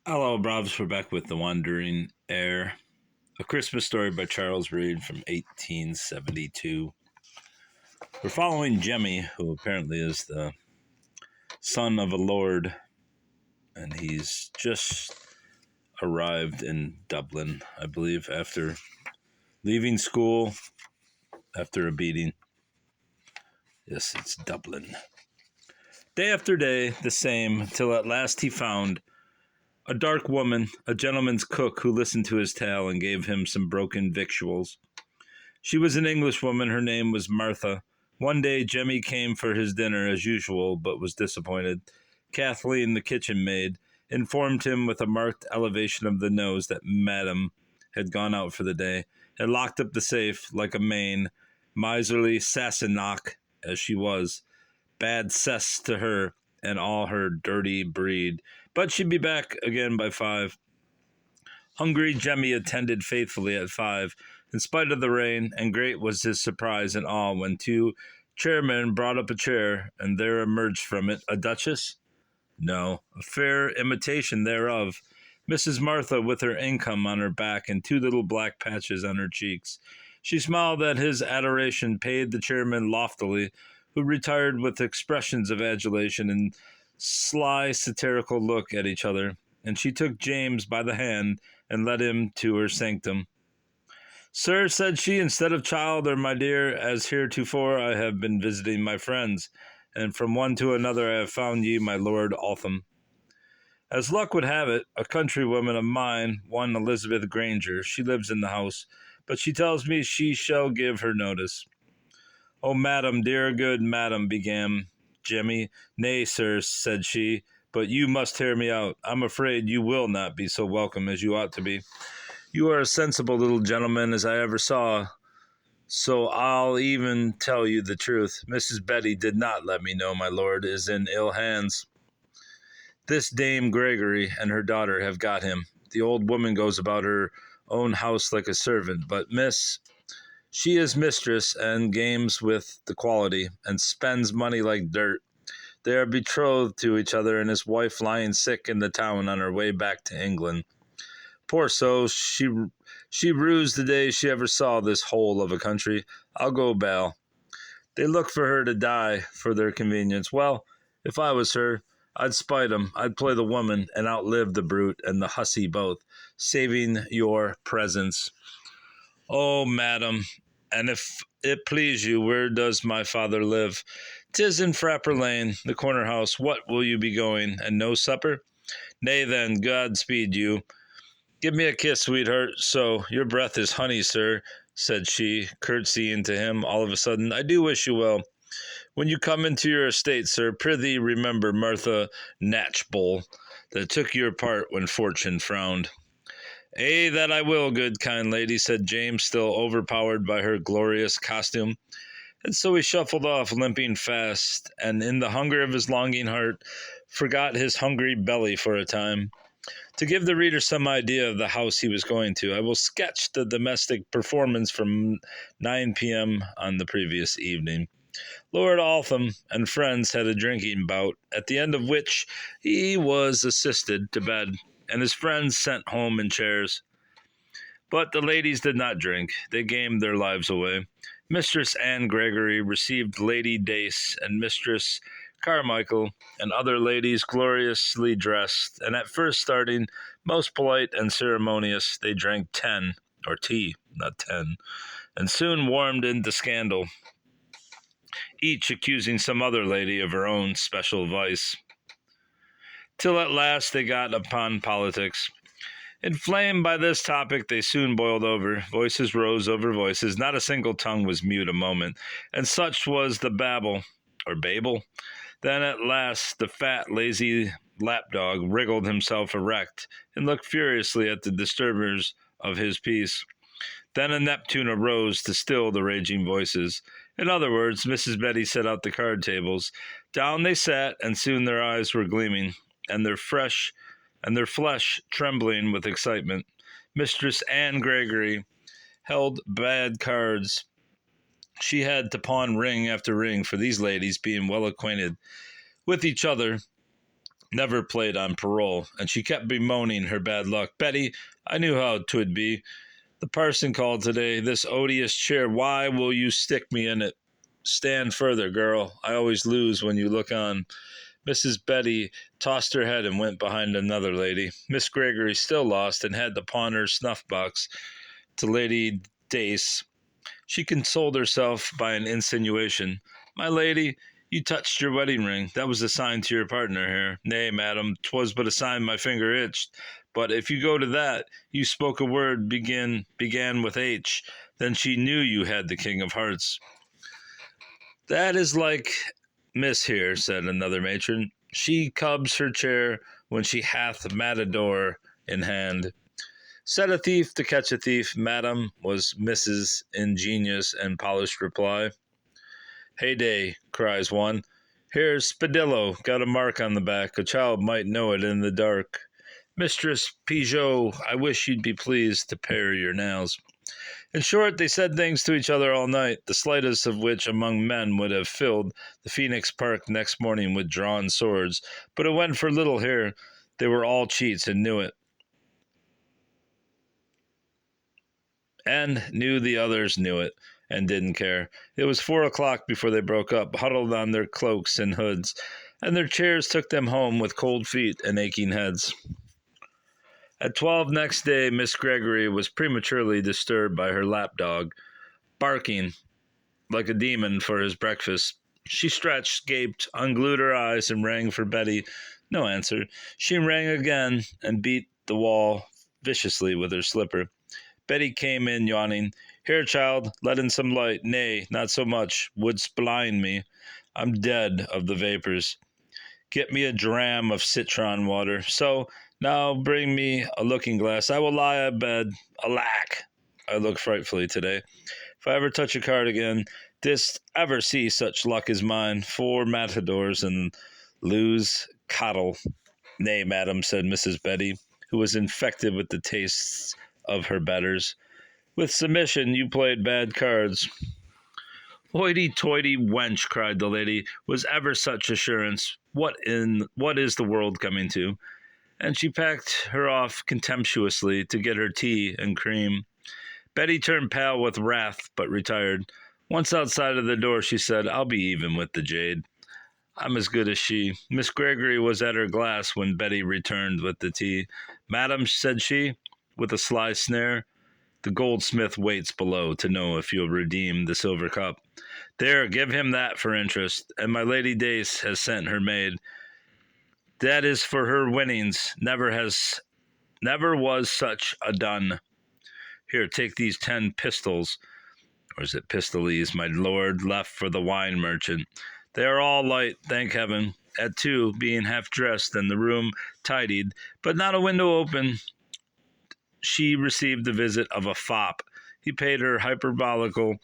Hello, Bobs. We're back with The Wandering Heir, a Christmas story by Charles Reade from 1872. We're following Jemmy, who apparently is the son of a lord, and he's just arrived in Dublin, I believe, after leaving school after a beating. Yes, it's Dublin. Day after day, the same, till at last he found a dark woman, a gentleman's cook, who listened to his tale and gave him some broken victuals. She was an Englishwoman. Her name was Martha. One day, Jemmy came for his dinner as usual, but was disappointed. Kathleen, the kitchen maid, informed him with a marked elevation of the nose that Madame had gone out for the day, had locked up the safe like a Maine, miserly Sassenach as she was. Bad cess to her and all her dirty breed. But she'd be back again by 5. Hungry Jemmy attended faithfully at 5, in spite of the rain, and great was his surprise and awe when 2 chairmen brought up a chair, and there emerged from it a duchess? No, a fair imitation thereof. Mrs. Martha, with her income on her back and 2 little black patches on her cheeks. She smiled at his adoration, paid the chairman loftily, who retired with expressions of adulation and sly satirical look at each other, and she took James by the hand and led him to her sanctum. Sir, said she, instead of child or my dear, as heretofore I have been visiting my friends, and from one to another I have found ye my Lord Altham. As luck would have it, a countrywoman of mine, one Elizabeth Granger, she lives in the house, but she tells me she shall give her notice. Oh, madam, dear good madam, began Jemmy. Nay, sir, said she, but you must hear me out. I'm afraid you will not be so welcome as you ought to be. You are a sensible little gentleman as I ever saw, so I'll even tell you the truth. Mrs. Betty did not let me know my lord is in ill hands. This Dame Gregory and her daughter have got him. The old woman goes about her own house like a servant, but she is mistress and games with the quality, and spends money like dirt. They are betrothed to each other, and his wife lying sick in the town on her way back to England. Poor soul, she rused the day she ever saw this whole of a country. I'll go bail. They look for her to die for their convenience. Well, if I was her, I'd spite 'em. I'd play the woman and outlive the brute and the hussy both, saving your presence. Oh, madam, and if it please you, where does my father live? 'Tis in Frapper Lane, the corner house. What will you be going, and no supper? Nay, then, God speed you. Give me a kiss, sweetheart. So, your breath is honey, sir, said she, curtsying to him all of a sudden. I do wish you well. When you come into your estate, sir, prithee remember Martha Natchbull, that took your part when fortune frowned. Ay, that I will, good kind lady, said James, still overpowered by her glorious costume. And so he shuffled off, limping fast, and in the hunger of his longing heart, forgot his hungry belly for a time. To give the reader some idea of the house he was going to, I will sketch the domestic performance from 9 p.m. on the previous evening. Lord Altham and friends had a drinking bout, at the end of which he was assisted to bed, and his friends sent home in chairs. But the ladies did not drink. They gamed their lives away. Mistress Anne Gregory received Lady Dace and Mistress Carmichael and other ladies gloriously dressed, and at first starting, most polite and ceremonious, they drank 10, or tea, not 10, and soon warmed into scandal, each accusing some other lady of her own special vice, till at last they got upon politics. Inflamed by this topic, they soon boiled over. Voices rose over voices. Not a single tongue was mute a moment, and such was the babel, or babel. Then at last the fat, lazy lapdog wriggled himself erect and looked furiously at the disturbers of his peace. Then a Neptune arose to still the raging voices. In other words, Mrs. Betty set out the card tables. Down they sat, and soon their eyes were gleaming, and their flesh trembling with excitement. Mistress Anne Gregory held bad cards. She had to pawn ring after ring, for these ladies, being well acquainted with each other, never played on parole, and she kept bemoaning her bad luck. Betty, I knew how 'twould be. The parson called today. This odious chair, why will you stick me in it? Stand further, girl. I always lose when you look on. Mrs. Betty tossed her head and went behind another lady. Miss Gregory still lost and had to pawn her snuff-box to Lady Dace. She consoled herself by an insinuation. My lady, you touched your wedding ring. That was a sign to your partner here. Nay, madam, 'twas but a sign my finger itched. But if you go to that, you spoke a word began with H. Then she knew you had the King of Hearts. That is like Miss here, said another matron. She cubs her chair when she hath matador in hand. Set a thief to catch a thief, madam, was Mrs. ingenious and polished reply. Heyday, cries one. Here's Spadillo, got a mark on the back. A child might know it in the dark. Mistress Pigeot, I wish you'd be pleased to pare your nails. In short, they said things to each other all night, the slightest of which among men would have filled the Phoenix Park next morning with drawn swords. But it went for little here. They were all cheats and knew it. And knew the others knew it, and didn't care. It was 4 o'clock before they broke up, huddled on their cloaks and hoods, and their chairs took them home with cold feet and aching heads. At 12 next day, Miss Gregory was prematurely disturbed by her lapdog, barking like a demon for his breakfast. She stretched, gaped, unglued her eyes, and rang for Betty. No answer. She rang again and beat the wall viciously with her slipper. Betty came in, yawning. Here, child, let in some light. Nay, not so much. Wouldst blind me. I'm dead of the vapors. Get me a dram of citron water. So, now bring me a looking-glass. I will lie abed. Alack! I look frightfully today. If I ever touch a card again, didst ever see such luck as mine? 4 matadors and lose coddle. Nay, madam, said Mrs. Betty, who was infected with the tastes of her betters. With submission, you played bad cards. Hoity-toity wench, cried the lady, was ever such assurance? What is the world coming to? And she packed her off contemptuously to get her tea and cream. Betty turned pale with wrath, but retired. Once outside of the door, she said, I'll be even with the jade. I'm as good as she. Miss Gregory was at her glass when Betty returned with the tea. Madam, said she, with a sly snare, the goldsmith waits below to know if you'll redeem the silver cup. There, give him that for interest, and my Lady Dace has sent her maid. That is for her winnings. Never was such a dun. Here, take these 10 pistols, or is it pistoles, my lord, left for the wine merchant. They are all light, thank heaven. At 2, being half dressed and the room tidied, but not a window open, she received the visit of a fop. He paid her hyperbolical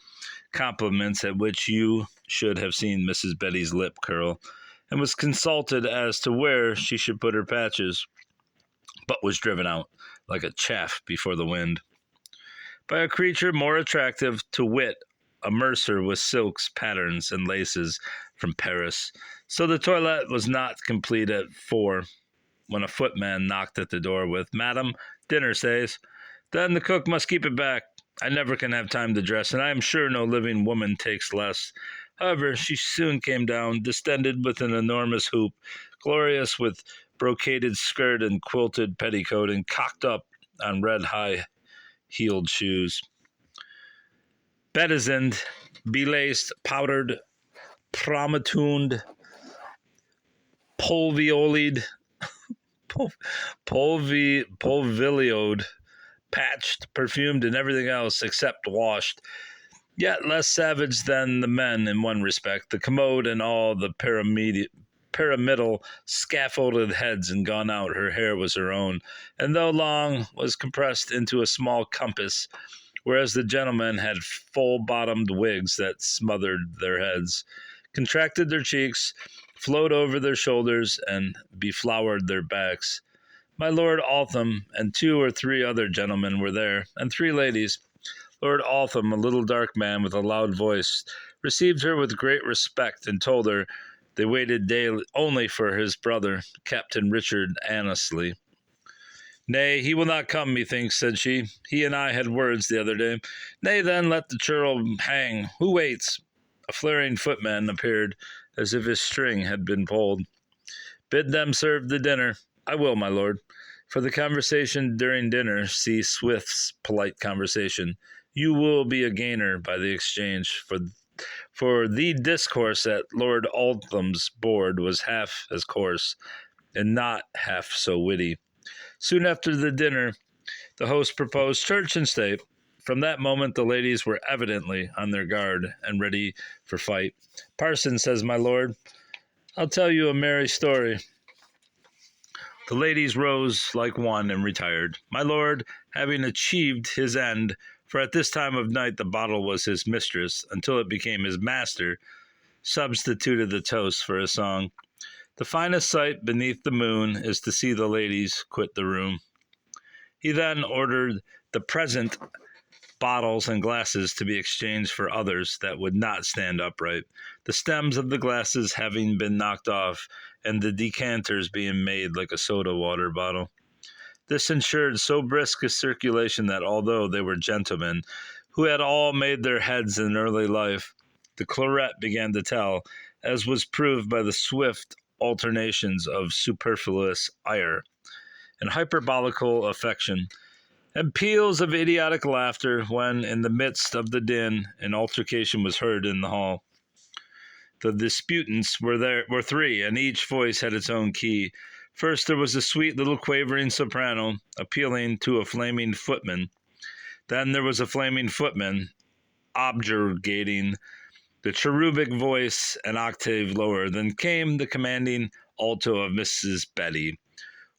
compliments at which you should have seen Mrs. Betty's lip curl, and was consulted as to where she should put her patches, but was driven out like a chaff before the wind by a creature more attractive, to wit, a mercer with silks, patterns, and laces from Paris. So the toilette was not complete at 4, when a footman knocked at the door with, Madam, dinner says. Then the cook must keep it back. I never can have time to dress, and I am sure no living woman takes less. However, she soon came down, distended with an enormous hoop, glorious with brocaded skirt and quilted petticoat, and cocked up on red high-heeled shoes. Bedizened, belaced, powdered, promontooned, polvilioed, patched, perfumed, and everything else except washed, yet less savage than the men in one respect, the commode and all the pyramidal scaffolded heads and gone out, her hair was her own, and though long, was compressed into a small compass, whereas the gentlemen had full-bottomed wigs that smothered their heads, contracted their cheeks, flowed over their shoulders, and beflowered their backs. My Lord Altham and 2 or 3 other gentlemen were there, and 3 ladies. Lord Altham, a little dark man with a loud voice, received her with great respect and told her They waited daily only for his brother, Captain Richard Annesley. Nay, he will not come, methinks, said she. He and I had words the other day. Nay, then, let the churl hang. Who waits? A flaring footman appeared, as if his string had been pulled. Bid them serve the dinner. I will, my lord. For the conversation during dinner, see Swift's polite conversation. You will be a gainer by the exchange, for the discourse at Lord Altham's board was half as coarse, and not half so witty. Soon after the dinner, the host proposed church and state. From that moment, the ladies were evidently on their guard and ready for fight. Parson, says my lord, I'll tell you a merry story. The ladies rose like one and retired. My lord, having achieved his end, for at this time of night the bottle was his mistress, until it became his master, substituted the toast for a song. The finest sight beneath the moon is to see the ladies quit the room. He then ordered the present bottles and glasses to be exchanged for others that would not stand upright, the stems of the glasses having been knocked off, and the decanters being made like a soda water bottle. This ensured so brisk a circulation that although they were gentlemen, who had all made their heads in early life, the claret began to tell, as was proved by the swift alternations of superfluous ire and hyperbolical affection, and peals of idiotic laughter when, in the midst of the din, an altercation was heard in the hall. The disputants were three, and each voice had its own key. First, there was a sweet little quavering soprano appealing to a flaming footman. Then there was a flaming footman objurgating the cherubic voice an octave lower. Then came the commanding alto of Mrs. Betty.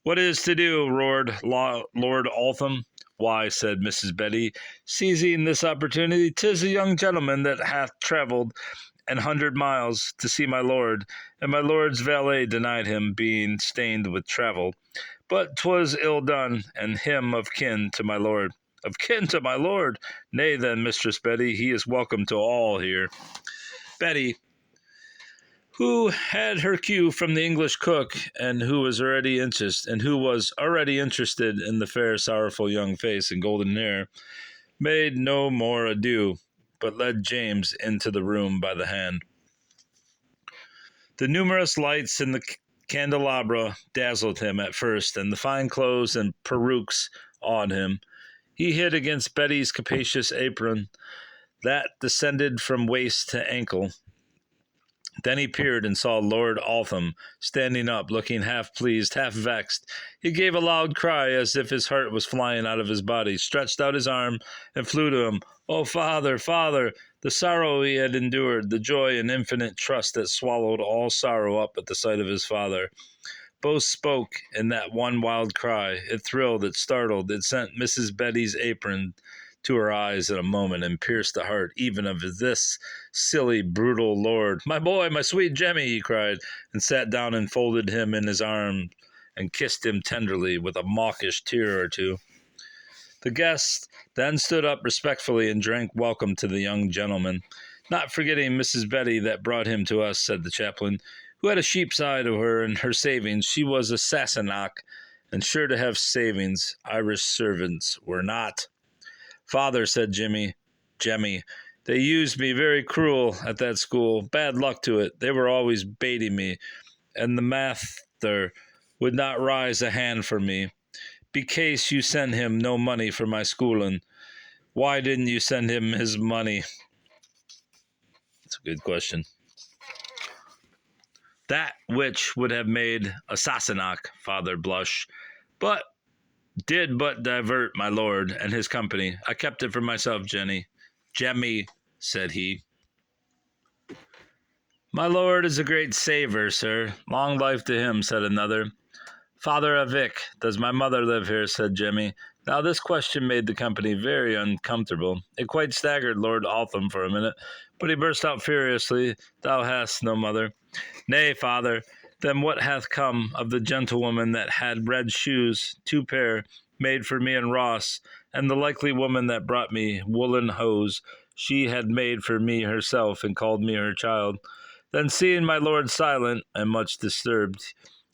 What is to do? Roared Lord Altham. Why, said Mrs. Betty, seizing this opportunity, 'tis a young gentleman that hath travelled 100 miles to see my lord, and my lord's valet denied him, being stained with travel. But 'twas ill done, and him of kin to my lord. Of kin to my lord? Nay, then, Mistress Betty, he is welcome to all here. Betty, who had her cue from the English cook, and who was already interested in the fair, sorrowful young face and golden hair, made no more ado, but led James into the room by the hand. The numerous lights in the candelabra dazzled him at first, and the fine clothes and perukes awed him. He hid against Betty's capacious apron that descended from waist to ankle. Then he peered and saw Lord Altham standing up, looking half pleased, half vexed. He gave a loud cry, as if his heart was flying out of his body, stretched out his arm, and flew to him. Oh, father, father! The sorrow he had endured, the joy and infinite trust that swallowed all sorrow up at the sight of his father. Both spoke in that one wild cry. It thrilled, it startled, it sent Mrs. Betty's apron to her eyes in a moment, and pierced the heart even of this silly, brutal lord. My boy, my sweet Jemmy, he cried, and sat down and folded him in his arms, and kissed him tenderly, with a mawkish tear or two. The guest then stood up respectfully and drank welcome to the young gentleman. Not forgetting Mrs. Betty that brought him to us, said the chaplain, who had a sheep's eye to her and her savings. She was a Sassenach, and sure to have savings. Irish servants were not. Father, said Jemmy, they used me very cruel at that school. Bad luck to it. They were always baiting me, and the master would not rise a hand for me. Becase you sent him no money for my schooling. Why didn't you send him his money? That's a good question. That which would have made a Sassenach, Father blush, but did but divert my lord and his company. I kept it for myself, Jemmy, said he. My lord is a great saver, sir. Long life to him, said another. Father Avic, does my mother live here, said Jemmy. Now this question made the company very uncomfortable. It quite staggered Lord Altham for a minute, but he burst out furiously, Thou hast no mother. Nay, father, then what hath come of the gentlewoman that had red shoes, 2 pair, made for me and Ross, and the likely woman that brought me woolen hose she had made for me herself, and called me her child? Then seeing my lord silent and much disturbed,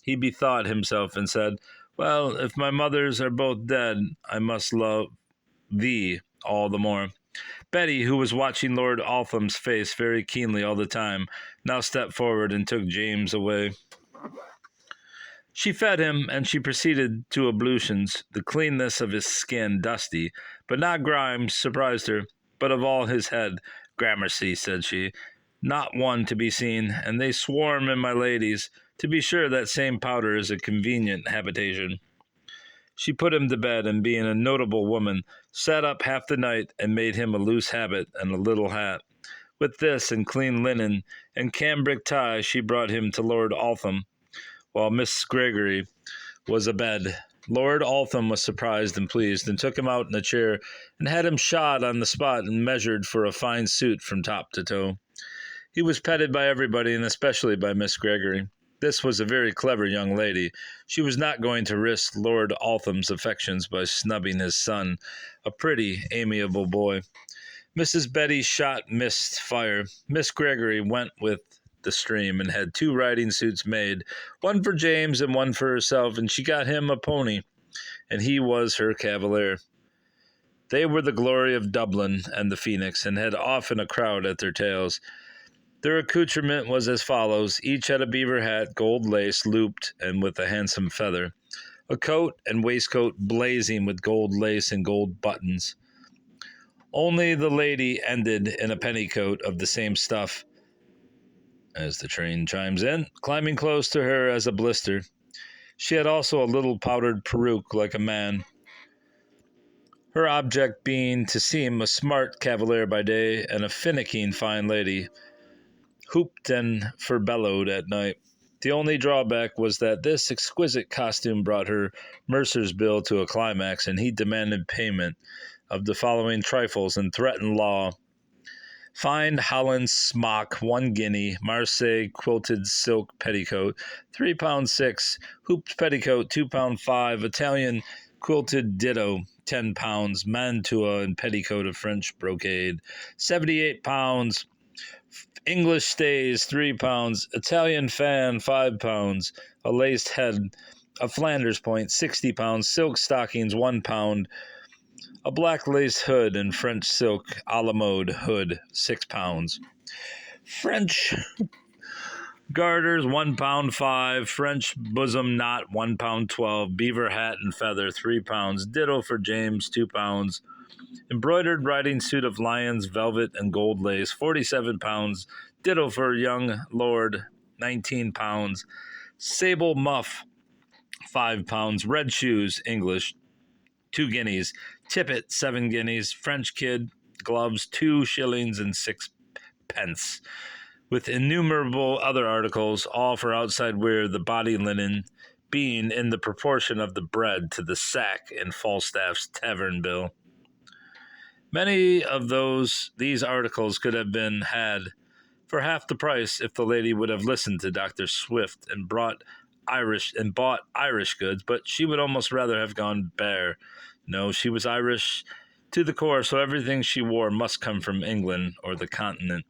he bethought himself and said, Well, if my mothers are both dead, I must love thee all the more. Betty, who was watching Lord Altham's face very keenly all the time, now stepped forward and took James away. She fed him, and she proceeded to ablutions. The cleanness of his skin, dusty, but not grimes, surprised her. But of all his head, Gramercy, said she, not one to be seen, and they swarm in my lady's. To be sure, that same powder is a convenient habitation. She put him to bed, and being a notable woman, sat up half the night and made him a loose habit and a little hat. With this and clean linen and cambric tie, she brought him to Lord Altham, while Miss Gregory was abed. Lord Altham was surprised and pleased, and took him out in a chair, and had him shod on the spot and measured for a fine suit from top to toe. He was petted by everybody, and especially by Miss Gregory. This was a very clever young lady. She was not going to risk Lord Altham's affections by snubbing his son, a pretty, amiable boy. Mrs. Betty shot missed fire. Miss Gregory went with the stream and had 2 riding suits made, one for James and one for herself, and she got him a pony, and he was her cavalier. They were the glory of Dublin and the Phoenix, and had often a crowd at their tails. Their accoutrement was as follows. Each had a beaver hat, gold lace, looped, and with a handsome feather, a coat and waistcoat blazing with gold lace and gold buttons. Only the lady ended in a petticoat of the same stuff. As the train chimes in, climbing close to her as a blister. She had also a little powdered peruke like a man, her object being to seem a smart cavalier by day and a finicking fine lady, hooped and furbellowed at night. The only drawback was that this exquisite costume brought her mercer's bill to a climax, and he demanded payment of the following trifles and threatened law. Fine Holland smock, 1 guinea, Marseille quilted silk petticoat, £3.6, hooped petticoat, £2.5, Italian quilted ditto, £10, mantua and petticoat of French brocade, £78, English stays, £3, Italian fan, £5, a laced head, a Flanders point, £60, silk stockings, £1, a black lace hood and French silk a la mode hood, £6. French garters, £1.5, French bosom knot, £1.12, beaver hat and feather, £3, ditto for James, £2, embroidered riding suit of lion's velvet and gold lace, £47, ditto for young lord, £19, sable muff, £5, red shoes, English, 2 guineas, tippet, 7 guineas, French kid, gloves, 2 shillings and 6 pence, with innumerable other articles, all for outside wear, the body linen being in the proportion of the bread to the sack in Falstaff's tavern bill. Many of these articles could have been had for half the price if the lady would have listened to Dr. Swift and bought Irish goods, but she would almost rather have gone bare. No, she was Irish to the core, so everything she wore must come from England or the continent.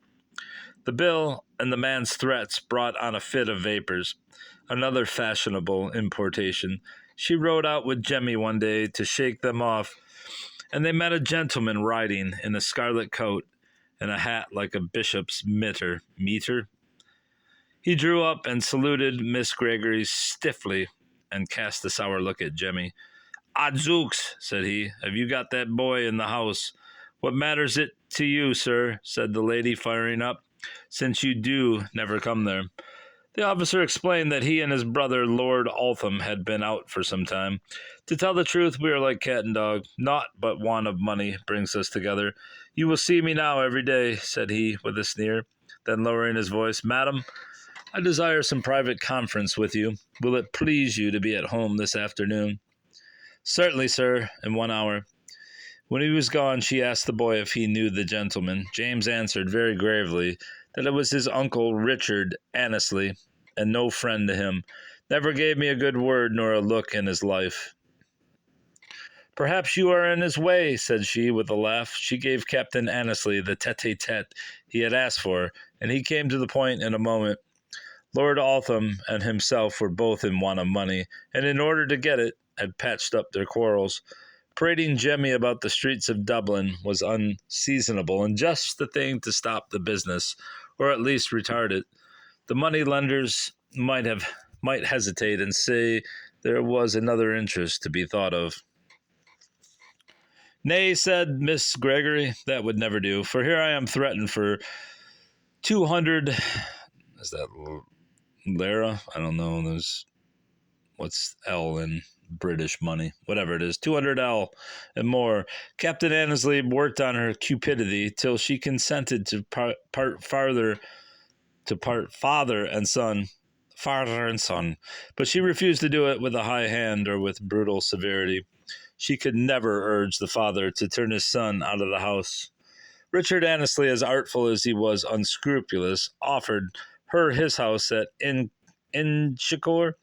The bill and the man's threats brought on a fit of vapors, another fashionable importation. She rode out with Jemmy one day to shake them off, and they met a gentleman riding in a scarlet coat and a hat like a bishop's mitre. He drew up and saluted Miss Gregory stiffly and cast a sour look at Jemmy. "Odzooks," said he, "have you got that boy in the house?" "What matters it to you, sir?" said the lady, firing up, "since you do never come there." The officer explained that he and his brother, Lord Altham, had been out for some time. "To tell the truth, we are like cat and dog. Naught but want of money brings us together. You will see me now every day," said he, with a sneer. Then, lowering his voice, "Madam, I desire some private conference with you. Will it please you to be at home this afternoon?" "Certainly, sir, in 1 hour." When he was gone, she asked the boy if he knew the gentleman. James answered very gravely that it was his uncle Richard Annesley, and no friend to him. Never gave me a good word nor a look in his life. Perhaps you are in his way, said she with a laugh. She gave Captain Annesley the tete-a-tete he had asked for, and he came to the point in a moment. Lord Altham and himself were both in want of money, and in order to get it, had patched up their quarrels. Parading Jemmy about the streets of Dublin was unseasonable and just the thing to stop the business, or at least retard it. The money lenders might hesitate and say there was another interest to be thought of. Nay, said Miss Gregory, that would never do, for here I am threatened for 200, is that lira? I don't know, there's, what's L in British money? Whatever it is, 200L and more. Captain Annesley worked on her cupidity till she consented to part father and son, but she refused to do it with a high hand or with brutal severity. She could never urge the father to turn his son out of the house. Richard Annesley, as artful as he was unscrupulous, offered her his house at Inchicore,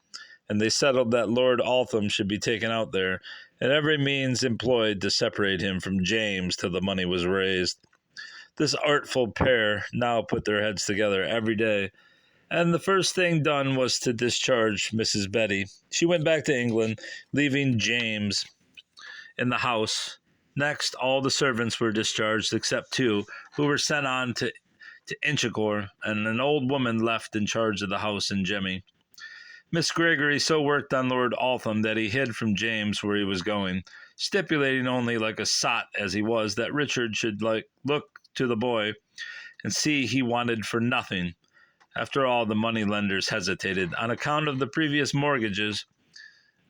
and they settled that Lord Altham should be taken out there, and every means employed to separate him from James till the money was raised. This artful pair now put their heads together every day, and the first thing done was to discharge Mrs. Betty. She went back to England, leaving James in the house. Next, all the servants were discharged except two, who were sent on to Inchicore, and an old woman left in charge of the house in Jemmy. Miss Gregory so worked on Lord Altham that he hid from James where he was going, stipulating only, like a sot as he was, that Richard should look to the boy and see he wanted for nothing. After all, the money lenders hesitated on account of the previous mortgages,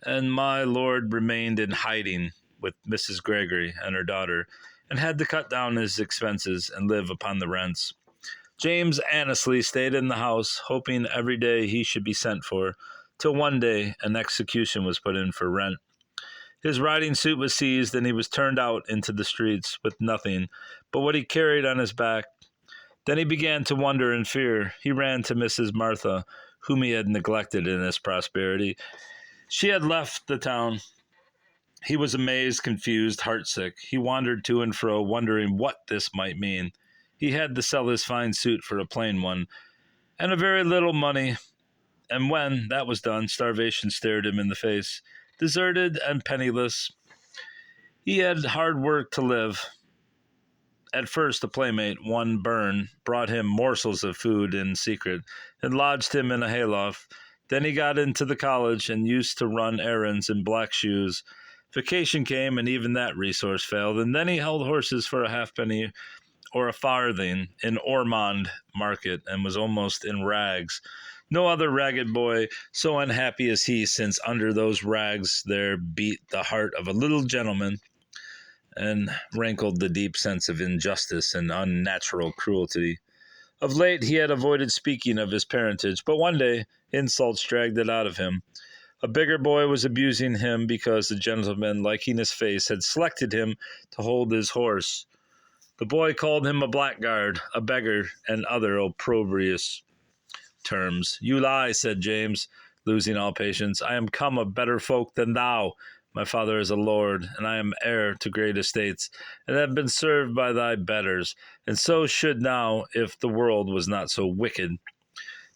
and my lord remained in hiding with Mrs. Gregory and her daughter, and had to cut down his expenses and live upon the rents. James Annesley stayed in the house, hoping every day he should be sent for, till one day an execution was put in for rent. His riding suit was seized, and he was turned out into the streets with nothing but what he carried on his back. Then he began to wonder and fear. He ran to Mrs. Martha, whom he had neglected in his prosperity. She had left the town. He was amazed, confused, heartsick. He wandered to and fro, wondering what this might mean. He had to sell his fine suit for a plain one, and a very little money. And when that was done, starvation stared him in the face. Deserted and penniless, he had hard work to live. At first, a playmate, one Byrne, brought him morsels of food in secret and lodged him in a hayloft. Then he got into the college and used to run errands in black shoes. Vacation came, and even that resource failed, and then he held horses for a halfpenny or a farthing in Ormond Market, and was almost in rags. No other ragged boy so unhappy as he, since under those rags there beat the heart of a little gentleman, and rankled the deep sense of injustice and unnatural cruelty. Of late he had avoided speaking of his parentage, but one day insults dragged it out of him. A bigger boy was abusing him because the gentleman, liking his face, had selected him to hold his horse. The boy called him a blackguard, a beggar, and other opprobrious terms. You lie, said James, losing all patience. I am come of better folk than thou. My father is a lord, and I am heir to great estates, and have been served by thy betters, and so should now, if the world was not so wicked.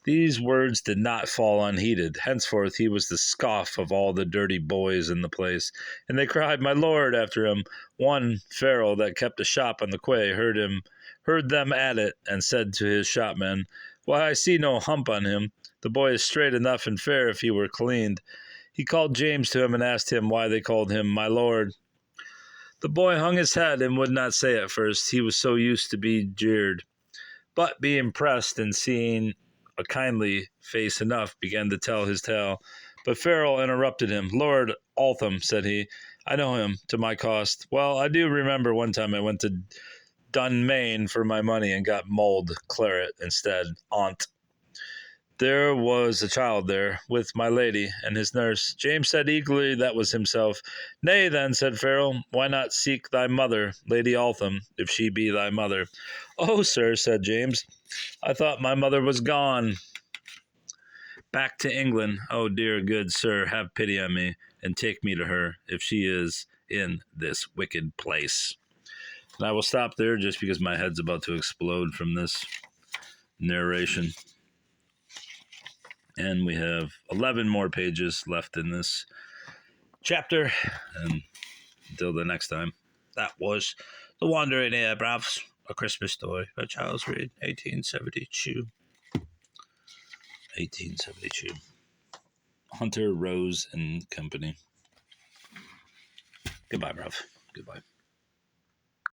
These words did not fall unheeded. Henceforth he was the scoff of all the dirty boys in the place, and they cried, my lord, after him. One Farrell, that kept a shop on the quay, heard them at it, and said to his shopman, why, I see no hump on him. The boy is straight enough and fair if he were cleaned. He called James to him and asked him why they called him my lord. The boy hung his head and would not say at first, he was so used to be jeered, but being pressed and seeing a kindly face enough, began to tell his tale. But Farrell interrupted him. Lord Altham, said he, I know him to my cost. Well, I do remember one time I went to Dunmayne for my money and got mulled claret instead. Aunt. There was a child there, with my lady and his nurse. James said eagerly that was himself. Nay, then, said Farrell, why not seek thy mother, Lady Altham, if she be thy mother? Oh, sir, said James, I thought my mother was gone. Back to England. Oh, dear good sir, have pity on me, and take me to her if she is in this wicked place. And I will stop there just because my head's about to explode from this narration. And we have 11 more pages left in this chapter. And until the next time, that was The Wandering Heir, bravs. A Christmas Story by Charles Reade, 1872. 1872. Hunter, Rose, and Company. Goodbye, bruv. Goodbye.